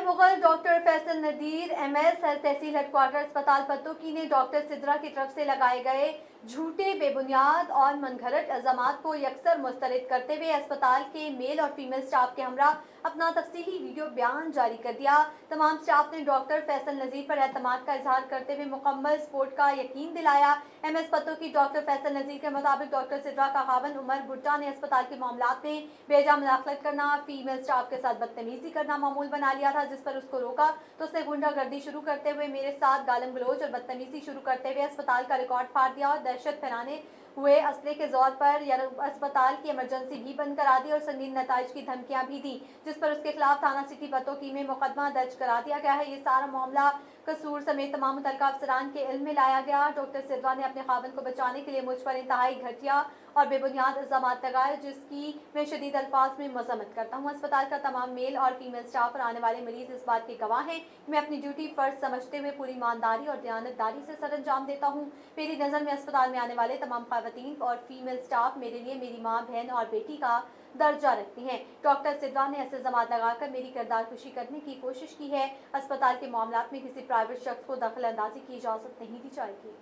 नायब मुगल डॉक्टर फैसल नदीर एमएस तहसील हेडक्वार्टर अस्पताल पत्तोकी ने डॉक्टर सिद्रा की तरफ से लगाए गए झूठे, बेबुनियाद और मनगढ़ंत इल्जामात को यकसर मुस्तरद करते हुए अस्पताल के मेल और फीमेल स्टाफ के हमरा अपना तफसीली वीडियो बयान जारी कर दिया। तमाम स्टाफ ने डॉक्टर फैसल नजीर पर एतमाद का इजहार करते हुए मुकम्मल सपोर्ट का यकीन दिलाया। एमएस पत्तोकी डॉक्टर फैसल नजीर के मुताबिक डॉक्टर सिद्रा का खावन उमर भुट्टा ने अस्पताल के मामलात में बेजा मुदाखलत करना, फीमेल स्टाफ के साथ बदतमीजी करना मामूल बना लिया था, जिस पर उसको रोका तो उसने गुंडागर्दी शुरू करते हुए मेरे साथ गालम गलोच और बदतमीजी शुरू करते हुए अस्पताल का रिकॉर्ड फाड़ दिया और दहशत फैलाने हुए असले के जोर पर अस्पताल की इमरजेंसी भी बंद करा दी और संगीन नताइज की धमकियां भी दी, जिस पर उसके खिलाफ थाना सिटी पत्तोकी में मुकदमा दर्ज करा दिया गया है। ये सारा मामला कसूर समेत तमाम मुतल्लिका अफसरान के इल्म में लाया गया। डॉक्टर सिद्रा ने अपने खावन को बचाने के लिए मुझ पर इंतहाई घटिया और बेबुनियाद इल्जामात लगाए, जिसकी मैं शदीद अल्फाज में मजम्मत करता हूँ। अस्पताल का तमाम मेल और फीमेल स्टाफ और आने वाले मरीज इस बात के गवाह हैं कि मैं अपनी ड्यूटी फर्ज समझते हुए पूरी ईमानदारी और दयानतदारी से सर अंजाम देता हूँ। मेरी नज़र में अस्पताल में आने वाले तमाम खवातीन और फीमेल स्टाफ मेरे लिए मेरी माँ, बहन और बेटी का दर्जा रखती हैं। डॉक्टर सिद्रा ने ऐसे इल्जामात लगाकर मेरी किरदार खुशी करने की कोशिश की है। अस्पताल के मामलात में किसी प्राइवेट शख्स को दखल अंदाजी की इजाज़त नहीं दी जाएगी।